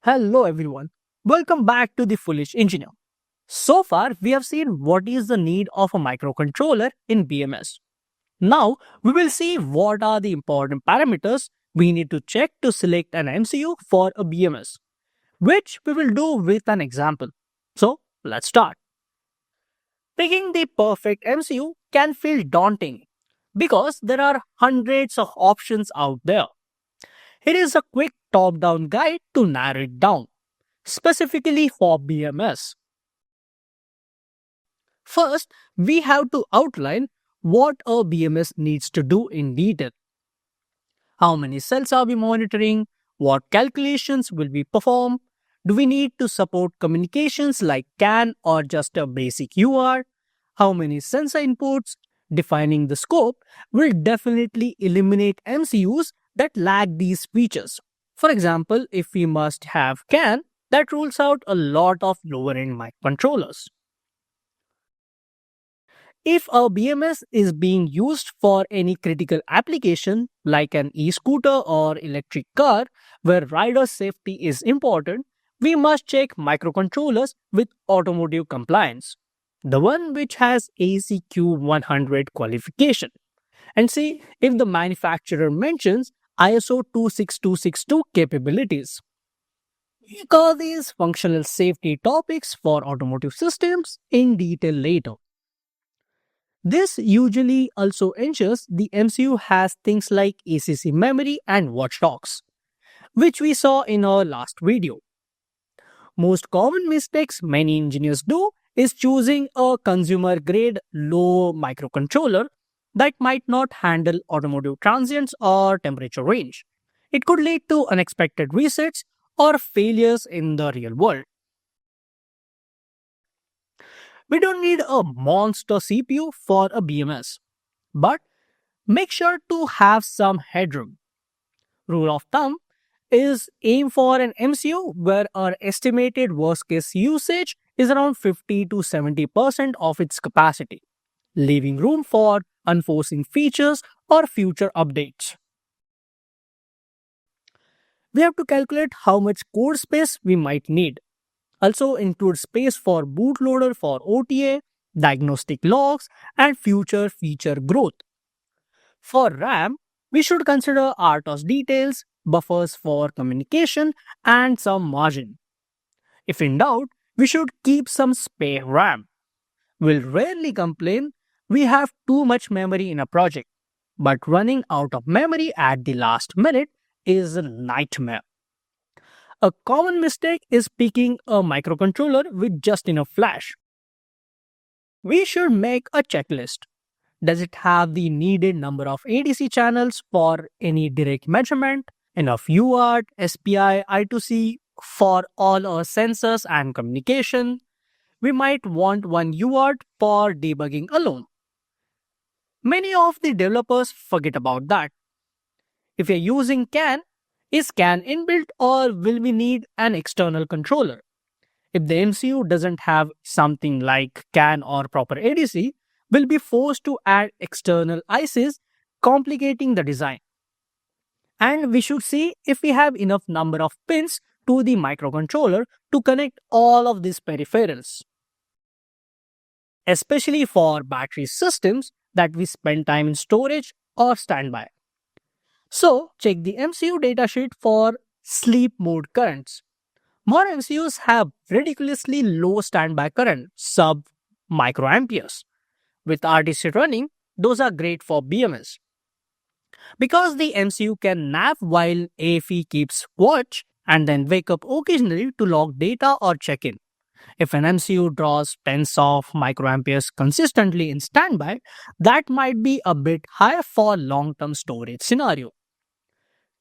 Hello everyone. Welcome back to the Foolish Engineer. So far, we have seen what is the need of a microcontroller in BMS. Now, we will see what are the important parameters we need to check to select an MCU for a BMS, which we will do with an example. So, let's start. Picking the perfect MCU can feel daunting because there are hundreds of options out there. Here is a quick top down guide to narrow it down, specifically for BMS. First, we have to outline what a BMS needs to do in detail. How many cells are we monitoring? What calculations will be performed? Do we need to support communications like CAN or just a basic UART? How many sensor inputs? Defining the scope will definitely eliminate MCUs that lack these features. For example, if we must have CAN, that rules out a lot of lower end microcontrollers. If a BMS is being used for any critical application like an e-scooter or electric car where rider safety is important, we must check microcontrollers with automotive compliance, the one which has ACQ 100 qualification, and see if the manufacturer mentions ISO 26262 capabilities. We cover these functional safety topics for automotive systems in detail later. This usually also ensures the MCU has things like ACC memory and watchdogs, which we saw in our last video. Most common mistakes many engineers do is choosing a consumer grade low microcontroller that might not handle automotive transients or temperature range. It could lead to unexpected resets or failures in the real world. We don't need a monster CPU for a BMS, but make sure to have some headroom. Rule of thumb is aim for an MCU where our estimated worst case usage is around 50 to 70% of its capacity, leaving room for unforeseen features or future updates. We have to calculate how much code space we might need. Also include space for bootloader for OTA, diagnostic logs, and future feature growth. For RAM, we should consider RTOS details, buffers for communication, and some margin. If in doubt, we should keep some spare RAM. We'll rarely complain we have too much memory in a project, but running out of memory at the last minute is a nightmare. A common mistake is picking a microcontroller with just enough flash. We should make a checklist. Does it have the needed number of ADC channels for any direct measurement? Enough UART, SPI, I2C for all our sensors and communication? We might want one UART for debugging alone. Many of the developers forget about that. If you're using CAN, is CAN inbuilt or will we need an external controller? If the MCU doesn't have something like CAN or proper ADC, we'll be forced to add external ICs, complicating the design. And we should see if we have enough number of pins to the microcontroller to connect all of these peripherals. Especially for battery systems that we spend time in storage or standby. So, check the MCU datasheet for sleep mode currents. More MCUs have ridiculously low standby current, sub microamperes. With RTC running, those are great for BMS. Because the MCU can nap while AFE keeps watch and then wake up occasionally to log data or check in. If an MCU draws tens of microamperes consistently in standby, that might be a bit high for long-term storage scenario.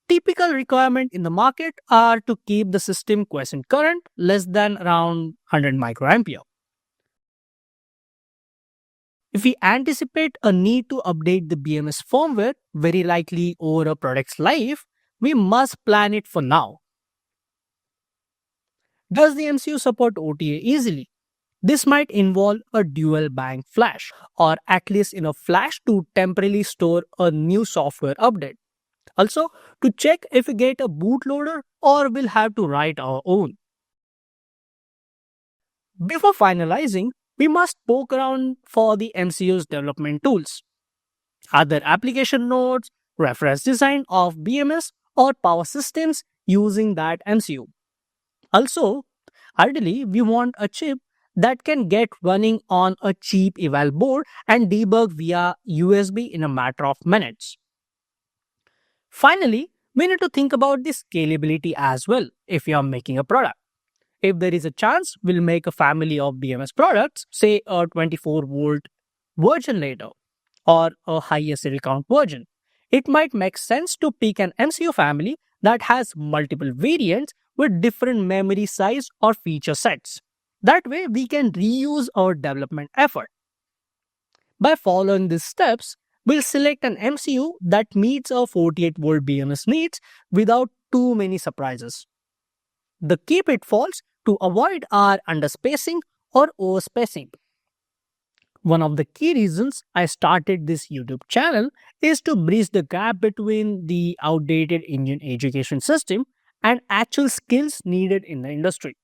Typical requirement in the market are to keep the system quiescent current less than around 100 microampere. If we anticipate a need to update the BMS firmware, very likely over a product's life, we must plan it for now. Does the MCU support OTA easily? This might involve a dual bank flash or at least enough flash to temporarily store a new software update. Also, to check if we get a bootloader or we'll have to write our own. Before finalizing, we must poke around for the MCU's development tools, other application nodes, reference design of BMS or power systems using that MCU. Also, ideally, we want a chip that can get running on a cheap eval board and debug via USB in a matter of minutes. Finally, we need to think about the scalability as well if you are making a product. If there is a chance, we'll make a family of BMS products, say a 24-volt version later or a high SL count version. It might make sense to pick an MCU family that has multiple variants with different memory size or feature sets. That way, we can reuse our development effort. By following these steps, we'll select an MCU that meets our 48-volt BMS needs without too many surprises. The key pitfalls to avoid are underspacing or overspacing. One of the key reasons I started this YouTube channel is to bridge the gap between the outdated Indian education system and actual skills needed in the industry.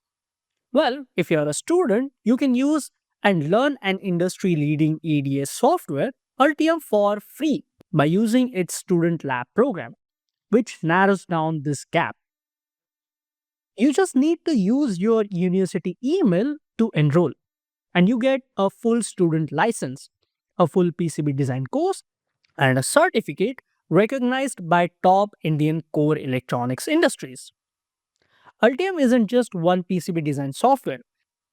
Well, if you're a student, you can use and learn an industry leading EDA software, Altium, for free by using its student lab program, which narrows down this gap. You just need to use your university email to enroll, and you get a full student license, a full PCB design course, and a certificate recognized by top Indian core electronics industries. Altium isn't just one PCB design software,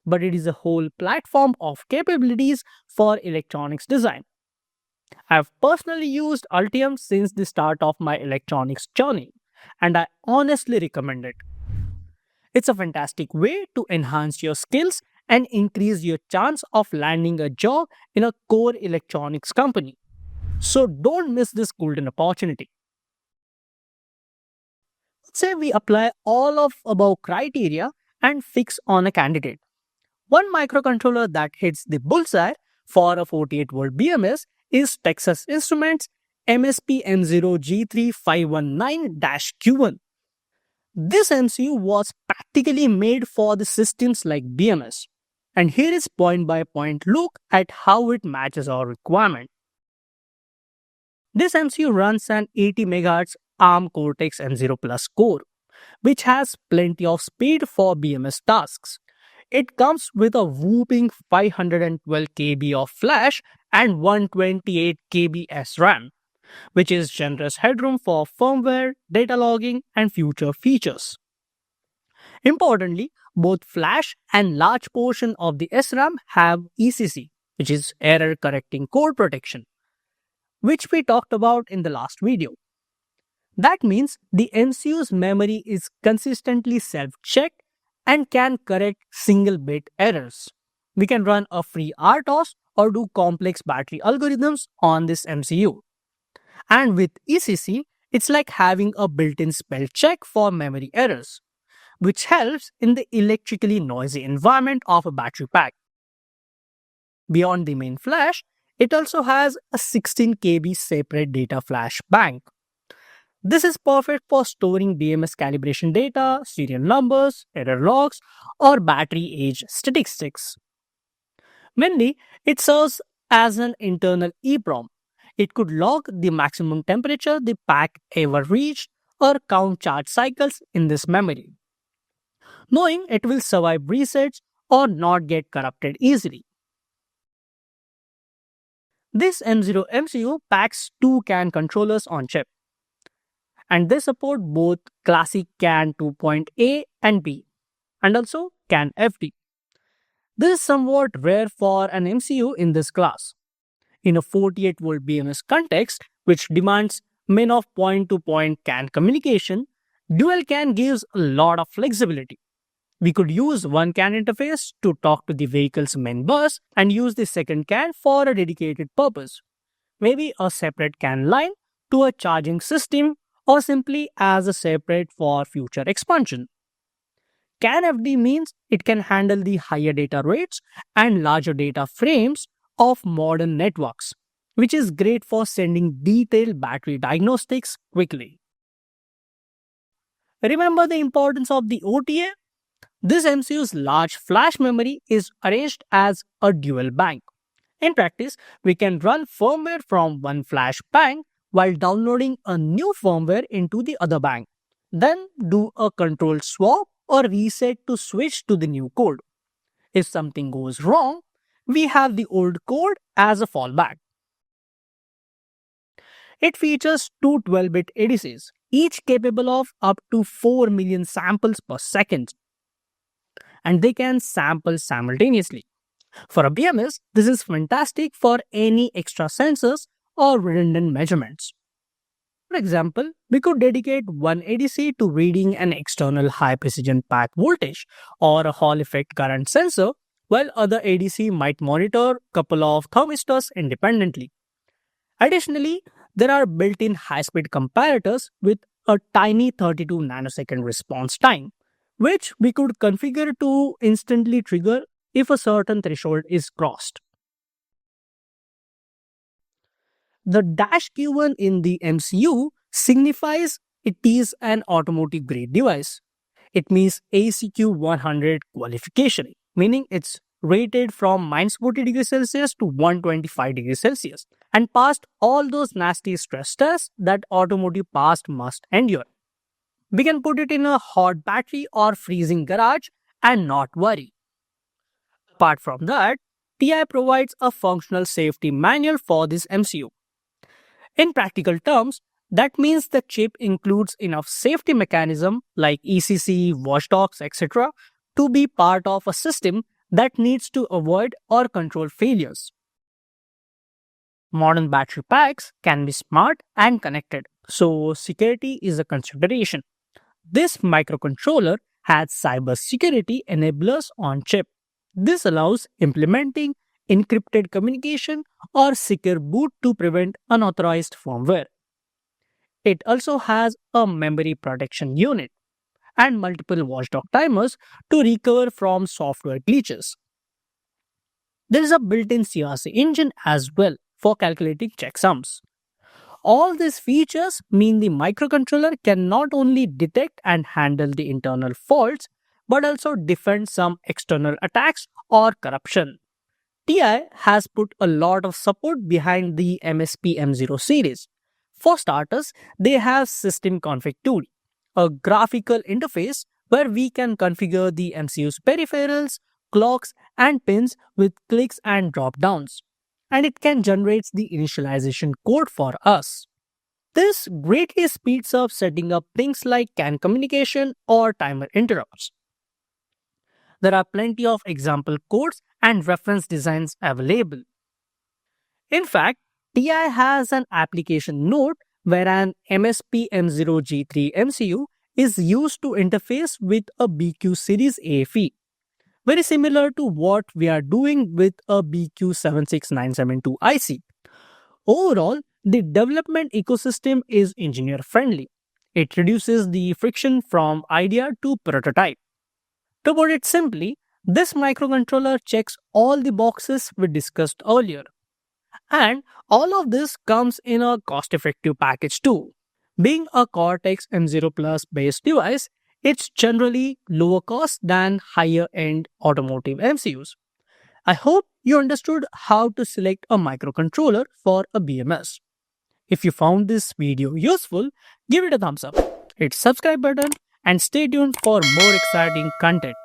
but it is a whole platform of capabilities for electronics design. I've personally used Altium since the start of my electronics journey, and I honestly recommend it. It's a fantastic way to enhance your skills and increase your chance of landing a job in a core electronics company. So don't miss this golden opportunity. Let's say we apply all of above criteria and fix on a candidate. One microcontroller that hits the bullseye for a 48-volt BMS is Texas Instruments MSP M0G3519-Q1. This MCU was practically made for the systems like BMS. And here is point by point look at how it matches our requirement. This MCU runs an 80 MHz ARM Cortex M0 Plus core, which has plenty of speed for BMS tasks. It comes with a whooping 512 KB of flash and 128 KB SRAM, which is generous headroom for firmware, data logging, and future features. Importantly, both flash and large portion of the SRAM have ECC, which is error correcting code protection, which we talked about in the last video. That means the MCU's memory is consistently self-checked and can correct single bit errors. We can run a free RTOS or do complex battery algorithms on this MCU. And with ECC, it's like having a built-in spell check for memory errors, which helps in the electrically noisy environment of a battery pack. Beyond the main flash, it also has a 16 KB separate data flash bank. This is perfect for storing BMS calibration data, serial numbers, error logs, or battery age statistics. Mainly, it serves as an internal EEPROM. It could log the maximum temperature the pack ever reached or count charge cycles in this memory, knowing it will survive resets or not get corrupted easily. This M0 MCU packs two CAN controllers on chip, and they support both classic CAN 2.A and B, and also CAN FD. This is somewhat rare for an MCU in this class. In a 48-volt BMS context, which demands min of point-to-point CAN communication, dual CAN gives a lot of flexibility. We could use one CAN interface to talk to the vehicle's main bus and use the second CAN for a dedicated purpose. Maybe a separate CAN line to a charging system or simply as a separate for future expansion. CAN FD means it can handle the higher data rates and larger data frames of modern networks, which is great for sending detailed battery diagnostics quickly. Remember the importance of the OTA? This MCU's large flash memory is arranged as a dual bank. In practice, we can run firmware from one flash bank while downloading a new firmware into the other bank. Then do a control swap or reset to switch to the new code. If something goes wrong, we have the old code as a fallback. It features two 12-bit ADCs, each capable of up to 4 million samples per second, and they can sample simultaneously. For a BMS, this is fantastic for any extra sensors or redundant measurements. For example, we could dedicate one ADC to reading an external high precision pack voltage or a Hall effect current sensor, while other ADC might monitor a couple of thermistors independently. Additionally, there are built-in high-speed comparators with a tiny 32 nanosecond response time, which we could configure to instantly trigger if a certain threshold is crossed. The dash Q1 in the MCU signifies it is an automotive grade device. It means ACQ 100 qualification, meaning it's rated from minus 40 degrees Celsius to 125 degrees Celsius and passed all those nasty stress tests that automotive past must endure. We can put it in a hot battery or freezing garage and not worry. Apart from that, TI provides a functional safety manual for this MCU. In practical terms, that means the chip includes enough safety mechanism like ECC, watchdogs, etc. to be part of a system that needs to avoid or control failures. Modern battery packs can be smart and connected, so security is a consideration. This microcontroller has cybersecurity enablers on chip. This allows implementing encrypted communication or secure boot to prevent unauthorized firmware. It also has a memory protection unit and multiple watchdog timers to recover from software glitches. There is a built-in CRC engine as well for calculating checksums. All these features mean the microcontroller can not only detect and handle the internal faults but also defend some external attacks or corruption. TI has put a lot of support behind the MSP M0 series. For starters, they have System Config Tool, a graphical interface where we can configure the MCU's peripherals, clocks, and pins with clicks and drop downs. And it can generate the initialization code for us. This greatly speeds up setting up things like CAN communication or timer interrupts. There are plenty of example codes and reference designs available. In fact, TI has an application note where an MSP M0G3 MCU is used to interface with a BQ series AFE, very similar to what we are doing with a BQ76972 IC. Overall, the development ecosystem is engineer friendly. It reduces the friction from idea to prototype. To put it simply, this microcontroller checks all the boxes we discussed earlier. And all of this comes in a cost-effective package too. Being a Cortex M0 Plus based device, it's generally lower cost than higher-end automotive MCUs. I hope you understood how to select a microcontroller for a BMS. If you found this video useful, give it a thumbs up, hit subscribe button and stay tuned for more exciting content.